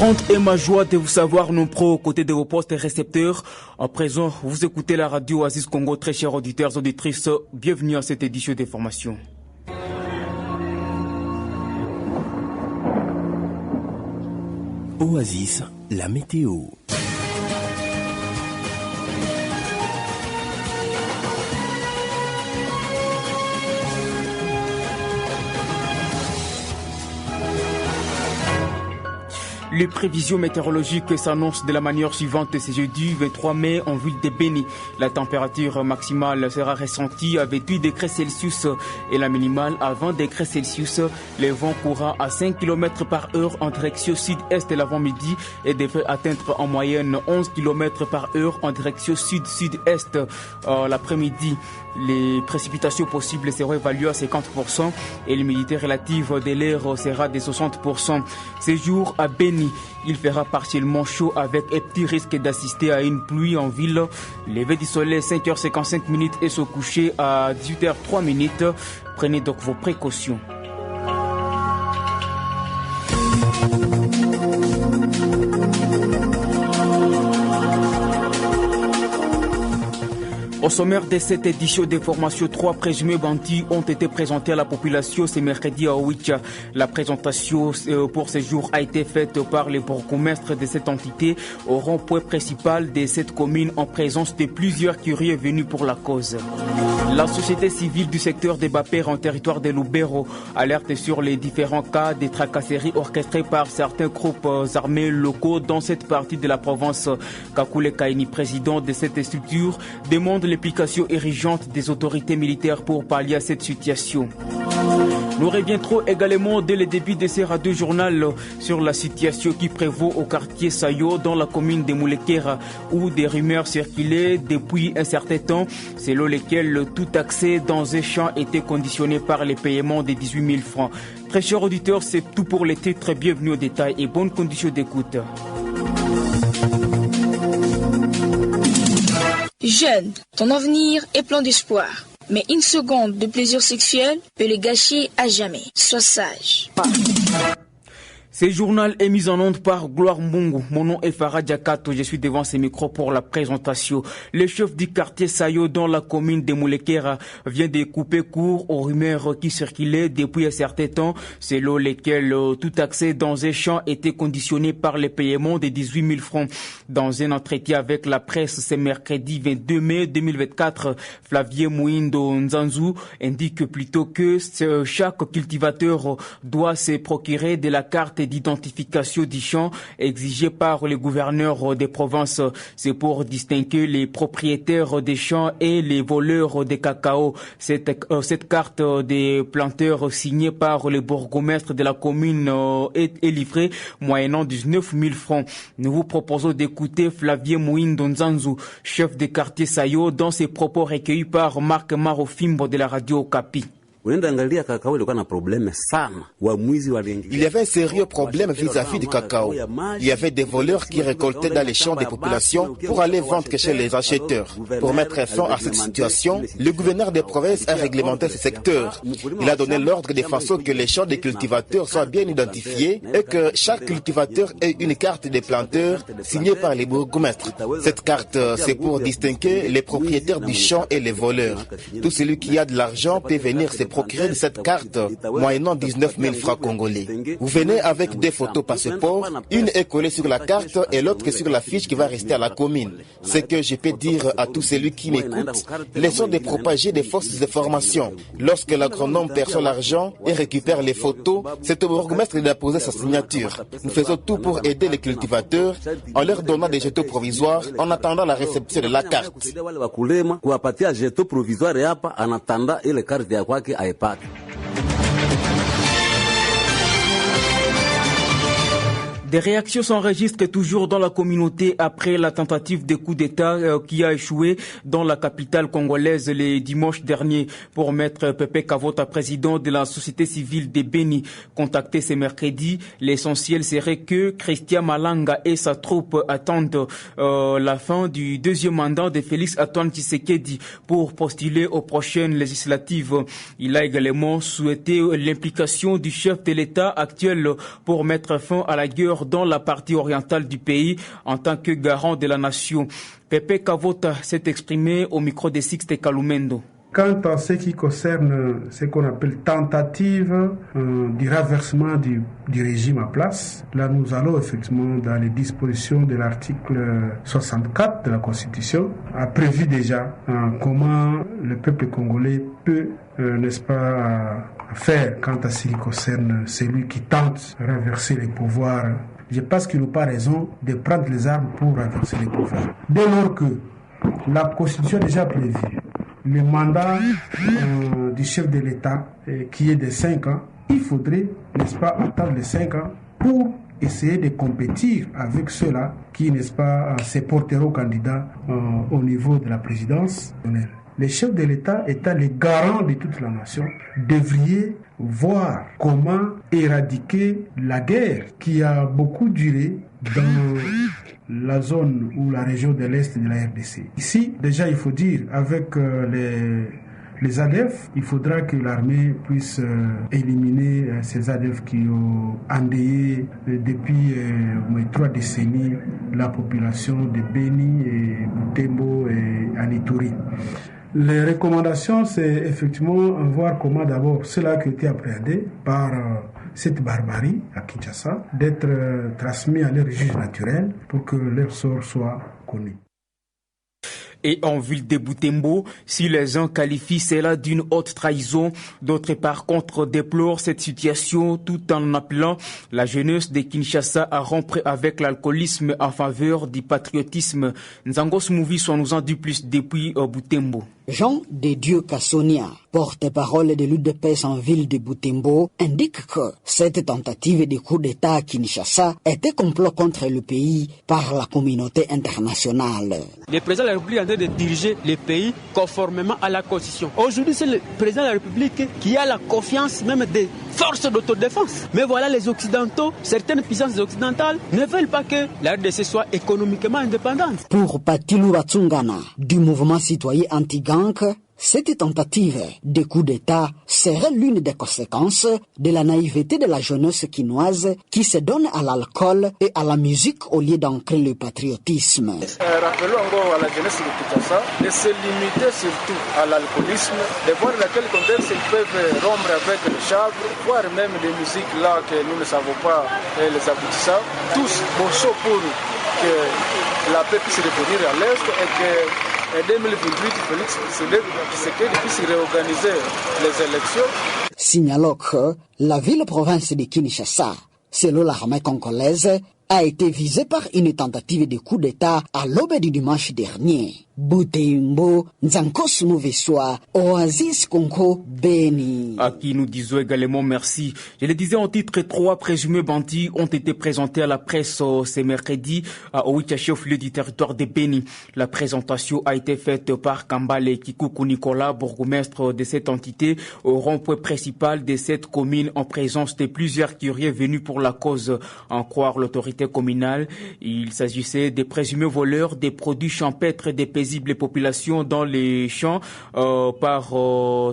Grande est ma joie de vous savoir nombreux aux côtés de vos postes et récepteurs. À présent, vous écoutez la radio Oasis Congo, très chers auditeurs, auditrices. Bienvenue à cette édition d'information. Oasis, la météo. Les prévisions météorologiques s'annoncent de la manière suivante ce jeudi 23 mai en ville de Beni. La température maximale sera ressentie à 28 degrés Celsius et la minimale à 20 degrés Celsius. Les vents courant à 5 km par heure en direction sud-est l'avant-midi et devraient atteindre en moyenne 11 km par heure en direction sud-sud-est l'après-midi. Les précipitations possibles seront évaluées à 50% et l'humidité relative de l'air sera de 60%. Ces jours à Beni, il fera partiellement chaud avec un petit risque d'assister à une pluie en ville. Lever du soleil 5h55 et se coucher à 18h03. Prenez donc vos précautions. Au sommaire de cette édition d'information, 3 présumés bandits ont été présentés à la population ce mercredi à Owicha. La présentation pour ce jour a été faite par les bourgmestres de cette entité au rond-point principal de cette commune en présence de plusieurs curieux venus pour la cause. La société civile du secteur de Bapere en territoire de Lubero alerte sur les différents cas de tracasseries orchestrés par certains groupes armés locaux dans cette partie de la province. Kakule Kaini, président de cette structure, demande l'implication urgente des autorités militaires pour pallier à cette situation. Nous reviendrons également dès le début de ce radio journal sur la situation qui prévaut au quartier Sayo dans la commune de Moulekera où des rumeurs circulaient depuis un certain temps selon lesquelles tout accès dans un champ était conditionné par les paiements de 18 000 francs. Très chers auditeurs, c'est tout pour les titres. Bienvenue au détail et bonnes conditions d'écoute. Jeune, ton avenir est plein d'espoir. Mais une seconde de plaisir sexuel peut le gâcher à jamais. Sois sage. Ce journal est mis en onde par Gloire Mbungu. Mon nom est Farah Diakato. Je suis devant ces micros pour la présentation. Le chef du quartier Sayo dans la commune de Moulekera vient de couper court aux rumeurs qui circulaient depuis un certain temps, selon lesquelles tout accès dans un champ était conditionné par le paiement de 18 000 francs. Dans un entretien avec la presse ce mercredi 22 mai 2024, Flavie Mouindo Nzanzu indique plutôt que chaque cultivateur doit se procurer de la carte d'identification du champ exigée par les gouverneurs des provinces. C'est pour distinguer les propriétaires des champs et les voleurs de cacao. Cette carte des planteurs signée par le bourgmestre de la commune est livrée moyennant 19 000 francs. Nous vous proposons d'écouter Flavie Mouindo Nzanzu, chef de quartier Sayo, dans ses propos recueillis par Marc Marofimbo de la radio Okapi. Il y avait un sérieux problème vis-à-vis du cacao. Il y avait des voleurs qui récoltaient dans les champs des populations pour aller vendre chez les acheteurs. Pour mettre fin à cette situation, le gouverneur des provinces a réglementé ce secteur. Il a donné l'ordre de façon que les champs des cultivateurs soient bien identifiés et que chaque cultivateur ait une carte des planteurs signée par les bourgmestres. Cette carte, c'est pour distinguer les propriétaires du champ et les voleurs. Tout celui qui a de l'argent peut venir se procurer de cette carte moyennant 19 000 francs congolais. Vous venez avec des photos passeport, une est collée sur la carte et l'autre sur la fiche qui va rester à la commune. Ce que je peux dire à tout celui qui m'écoute, laissons de propager des fausses informations. Lorsque l'agronome perçoit l'argent et récupère les photos, c'est au bourgmestre d'apposer sa signature. Nous faisons tout pour aider les cultivateurs en leur donnant des jetons provisoires en attendant la réception de la carte. Des réactions s'enregistrent toujours dans la communauté après la tentative de coup d'État qui a échoué dans la capitale congolaise le dimanche dernier. Pour Maître Pepe Kavota, président de la société civile de Beni, contacté ce mercredi, l'essentiel serait que Christian Malanga et sa troupe attendent la fin du deuxième mandat de Félix Antoine Tshisekedi pour postuler aux prochaines législatives. Il a également souhaité l'implication du chef de l'État actuel pour mettre fin à la guerre demeure dans la partie orientale du pays en tant que garant de la nation. Pepe Kavota s'est exprimé au micro de Sixte Kalumendo. Quant à ce qui concerne ce qu'on appelle tentative du renversement du régime en place, là nous allons effectivement dans les dispositions de l'article 64 de la Constitution, a prévu déjà comment le peuple congolais peut, n'est-ce pas, faire quant à ce qui concerne celui qui tente de renverser les pouvoirs. Je pense qu'il n'a pas raison de prendre les armes pour renverser les pouvoirs. Dès lors que la Constitution a déjà prévu le mandat du chef de l'État qui est de 5 ans, il faudrait, n'est-ce pas, attendre les 5 ans pour essayer de compétir avec ceux-là qui, n'est-ce pas, se porteront candidats au niveau de la présidence. Les chefs de l'État étant les garants de toute la nation, devraient voir comment éradiquer la guerre qui a beaucoup duré dans la zone ou la région de l'Est de la RDC. Ici, déjà, il faut dire, avec les ADF, il faudra que l'armée puisse éliminer ces ADF qui ont endeuillé depuis 3 décennies la population de Beni, et Butembo et Anituri. Les recommandations, c'est effectivement voir comment d'abord cela qui a été appréhendé par cette barbarie à Kinshasa, d'être transmis à leur juge naturel pour que leur sort soit connu. Et en ville de Butembo, si les gens qualifient cela d'une haute trahison, d'autres par contre déplorent cette situation tout en appelant la jeunesse de Kinshasa à rompre avec l'alcoolisme en faveur du patriotisme. Nzangos Movies nous en dit plus depuis Butembo. Jean de Dieu Kassonia, porte-parole de l'UDPS en ville de Butembo, indique que cette tentative de coup d'État à Kinshasa était complot contre le pays par la communauté internationale. Le président de la République est en train de diriger le pays conformément à la Constitution. Aujourd'hui, c'est le président de la République qui a la confiance même des forces d'autodéfense. Mais voilà, les Occidentaux, certaines puissances occidentales ne veulent pas que la RDC soit économiquement indépendante. Pour Patilou Ratsungana, du mouvement citoyen anti-gang, cette tentative de coup d'État serait l'une des conséquences de la naïveté de la jeunesse quinoise qui se donne à l'alcool et à la musique au lieu d'ancrer le patriotisme. Rappelons encore à la jeunesse de Kinshasa de se limiter surtout à l'alcoolisme, de voir dans quel contexte ils peuvent rompre avec le chanvre, voire même des musiques là que nous ne savons pas les aboutissants. Tous bossons pour que la paix puisse revenir à l'Est et que en 2028, Félix Tshisekedi puisse réorganiser les élections. Signalons que la ville-province de Kinshasa, selon l'armée congolaise, a été visée par une tentative de coup d'État à l'aube du dimanche dernier. Butembo, Nzankos Mouvessoa, Oasis Congo, Beni. À qui nous disons également merci. Je le disais en titre, 3 présumés bandits ont été présentés à la presse ce mercredi à Owicha, chef-lieu du territoire de Beni. La présentation a été faite par Kambale Kikuku Nicolas, bourgmestre de cette entité, au rond-point principal de cette commune en présence de plusieurs curieux venus pour la cause, en croire l'autorité communale. Il s'agissait des présumés voleurs des produits champêtres des paisibles populations dans les champs. Par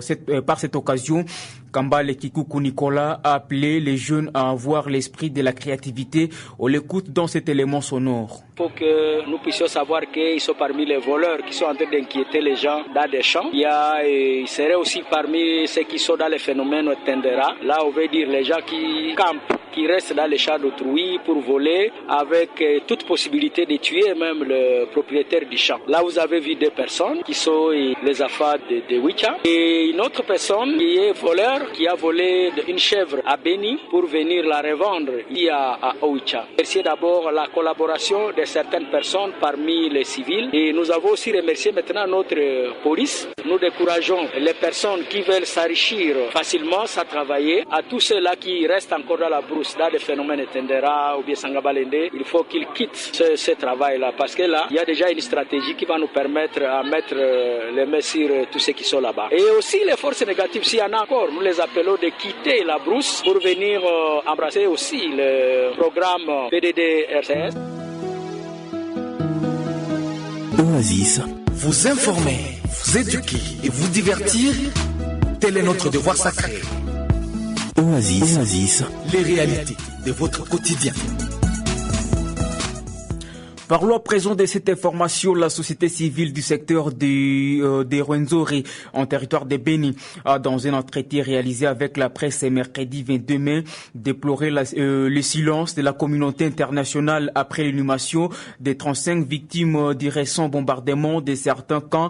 cette occasion, Kambale Kikuku Nicolas a appelé les jeunes à avoir l'esprit de la créativité. On l'écoute dans cet élément sonore. Pour que nous puissions savoir qu'ils sont parmi les voleurs qui sont en train d'inquiéter les gens dans des champs. Il serait aussi parmi ceux qui sont dans les phénomènes Tendera. Là, on veut dire les gens qui campent, qui restent dans les champs d'autrui pour voler avec toute possibilité de tuer même le propriétaire du champ. Là, vous avez vu 2 personnes qui sont les affaires de Wicha et une autre personne qui est voleur, qui a volé une chèvre à Beni pour venir la revendre à Owicha. Merci d'abord la collaboration de certaines personnes parmi les civils et nous avons aussi remercié maintenant notre police. Nous décourageons les personnes qui veulent s'enrichir facilement, sans travailler. À tous ceux-là qui restent encore dans la brousse, dans des phénomènes Tendera ou bien Sangabalende, il faut qu'ils quittent ce travail-là parce que là, il y a déjà une stratégie qui va nous permettre à mettre les mains sur tous ceux qui sont là-bas. Et aussi les forces négatives, s'il y en a encore, nous les appelons de quitter la brousse pour venir embrasser aussi le programme PDD-RCS. Oasis. Vous informer, vous éduquer et vous divertir, tel est notre devoir sacré. Oasis. Les réalités de votre quotidien. Parlons à présent de cette information. La société civile du secteur des Rwenzori en territoire de Beni a, dans un entretien réalisé avec la presse mercredi 22 mai, déploré le silence de la communauté internationale après l'inhumation des 35 victimes du récent bombardement de certains camps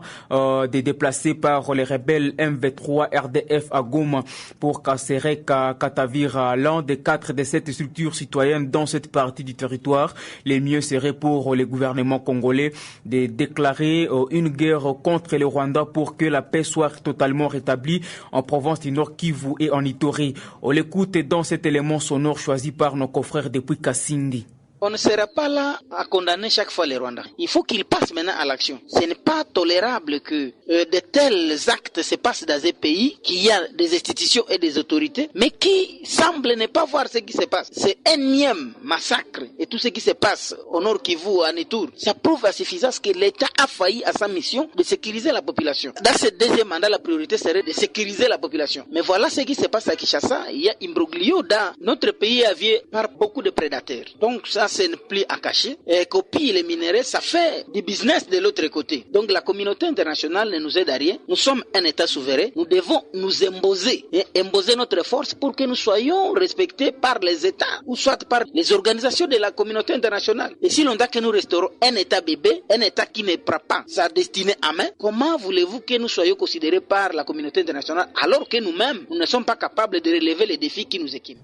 des déplacés par les rebelles MV3 RDF à Goma pour Kasseré Katavira, l'un des 4 de cette structure citoyenne dans cette partie du territoire. Les mieux serait pour le gouvernement congolais de déclarer une guerre contre le Rwanda pour que la paix soit totalement rétablie en province du Nord Kivu et en Ituri. On l'écoute dans cet élément sonore choisi par nos confrères depuis Kasindi. On ne sera pas là à condamner chaque fois les Rwandais. Il faut qu'ils passent maintenant à l'action. Ce n'est pas tolérable que de tels actes se passent dans un pays qui y a des institutions et des autorités, mais qui semblent ne pas voir ce qui se passe. C'est un énième massacre et tout ce qui se passe au Nord Kivu, à Ituri, ça prouve à suffisance que l'État a failli à sa mission de sécuriser la population. Dans ce deuxième mandat, la priorité serait de sécuriser la population. Mais voilà ce qui se passe à Kinshasa. Il y a imbroglio dans notre pays avié par beaucoup de prédateurs. Donc ça, c'est n'est plus à cacher. Et copie les minéraux, ça fait du business de l'autre côté. Donc la communauté internationale ne nous aide à rien. Nous sommes un État souverain. Nous devons nous imposer et imposer notre force pour que nous soyons respectés par les États ou soit par les organisations de la communauté internationale. Et si l'on dit que nous resterons un État bébé, un État qui ne prend pas sa destinée à main, comment voulez-vous que nous soyons considérés par la communauté internationale alors que nous-mêmes, nous ne sommes pas capables de relever les défis qui nous équipent?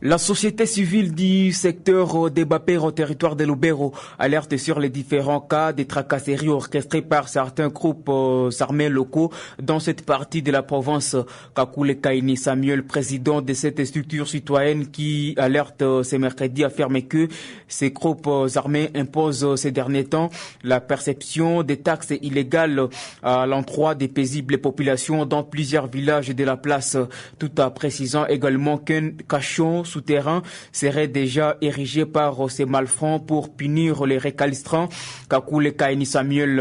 La société civile du secteur des Bapers au territoire de Lubero alerte sur les différents cas de tracasseries orchestrés par certains groupes armés locaux dans cette partie de la province. Kakule Kaini Samuel, président de cette structure citoyenne qui alerte ce mercredi, affirme que ces groupes armés imposent ces derniers temps la perception des taxes illégales à l'endroit des paisibles populations dans plusieurs villages de la place, tout en précisant également qu'un cachot souterrain serait déjà érigé par ces malfrats pour punir les récalcitrants. Kakule Kaini Samuel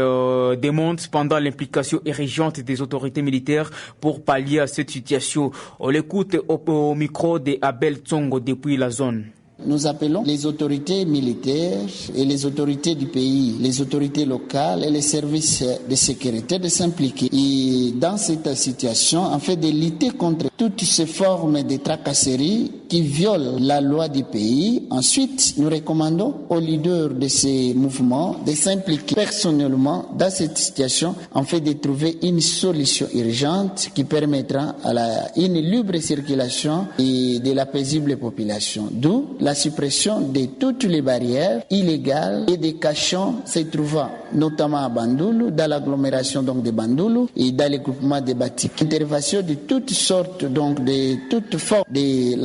demande cependant l'implication érigeante des autorités militaires pour pallier à cette situation. On l'écoute au micro de Abel Tsongo depuis la zone. Nous appelons les autorités militaires et les autorités du pays, les autorités locales et les services de sécurité de s'impliquer. Et dans cette situation, en fait, de lutter contre toutes ces formes de tracasseries qui violent la loi du pays. Ensuite, nous recommandons aux leaders de ces mouvements de s'impliquer personnellement dans cette situation, en fait, de trouver une solution urgente qui permettra à une libre circulation et de la paisible population. D'où la suppression de toutes les barrières illégales et des cachons se trouvant notamment à Bandulu, dans l'agglomération donc de Bandulu et dans les groupements de Batik. Intervention de toutes sortes, donc de toutes formes de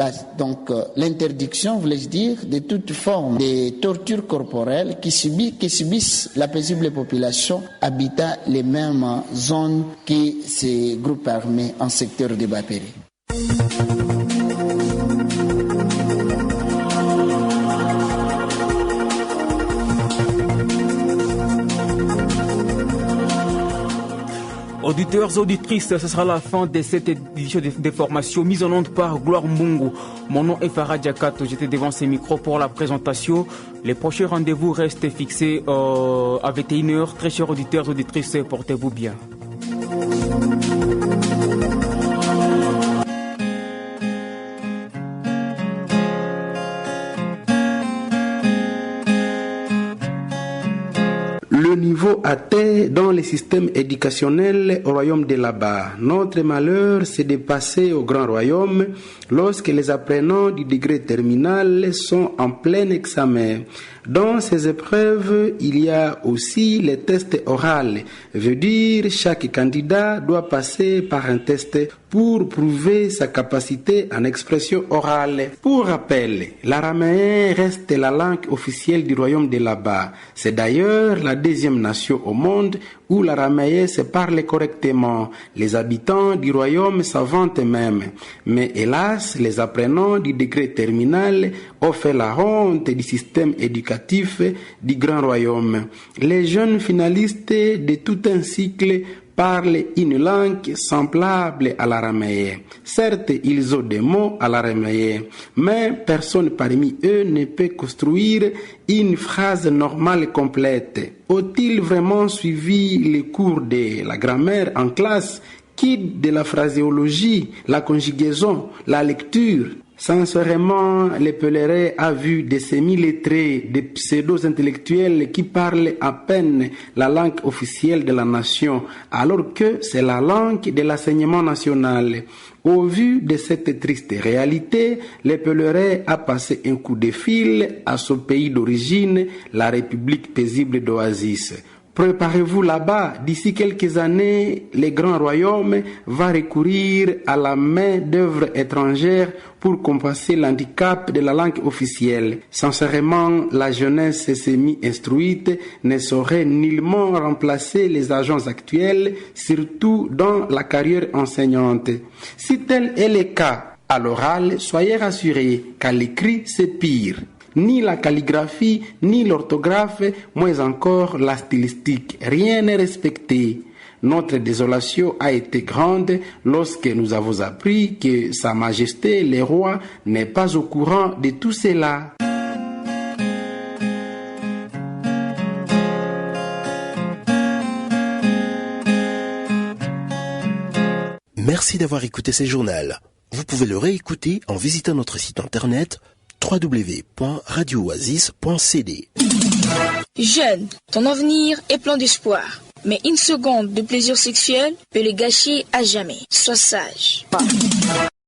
l'interdiction, voulais-je dire, de toutes formes de torture corporelle qui subissent la paisible population habitant les mêmes zones que ces groupes armés en secteur de Bapere. Auditeurs, auditrices, ce sera la fin de cette édition de formation mise en onde par Gloire Mbungu. Mon nom est Farah Diakato, j'étais devant ces micros pour la présentation. Les prochains rendez-vous restent fixés à 21h. Très chers auditeurs, auditrices, portez-vous bien. Le niveau atteint dans le système éducationnel au royaume de là-bas. Notre malheur, c'est de passer au grand royaume lorsque les apprenants du degré terminal sont en plein examen. Dans ces épreuves, il y a aussi les tests oraux. Veut dire, chaque candidat doit passer par un test pour prouver sa capacité en expression orale. Pour rappel, l'araméen reste la langue officielle du royaume de là-bas. C'est d'ailleurs la deuxième nation au monde où l'araméen se parle correctement. Les habitants du royaume s'en vantent même. Mais hélas, les apprenants du degré terminal ont fait la honte du système éducatif du grand royaume. Les jeunes finalistes de tout un cycle parlent une langue semblable à l'araméen. Certes, ils ont des mots à l'araméen, mais personne parmi eux ne peut construire une phrase normale complète. Ont-ils vraiment suivi les cours de la grammaire en classe, quitte de la phraséologie, la conjugaison, la lecture? Sincèrement, le pèlerin a vu des semi-lettrés, des pseudo-intellectuels qui parlent à peine la langue officielle de la nation, alors que c'est la langue de l'enseignement national. Au vu de cette triste réalité, le pèlerin a passé un coup de fil à son pays d'origine, la République paisible d'Oasis. Préparez-vous là-bas, d'ici quelques années, le grand royaume va recourir à la main-d'œuvre étrangère pour compenser l'handicap de la langue officielle. Sincèrement, la jeunesse semi-instruite ne saurait nullement remplacer les agents actuels, surtout dans la carrière enseignante. Si tel est le cas, à l'oral, soyez rassurés qu'à l'écrit, c'est pire. Ni la calligraphie, ni l'orthographe, moins encore la stylistique. Rien n'est respecté. Notre désolation a été grande lorsque nous avons appris que Sa Majesté le Roi n'est pas au courant de tout cela. Merci d'avoir écouté ce journal. Vous pouvez le réécouter en visitant notre site internet www.radiooasis.cd. Jeune, ton avenir est plein d'espoir. Mais une seconde de plaisir sexuel peut le gâcher à jamais. Sois sage.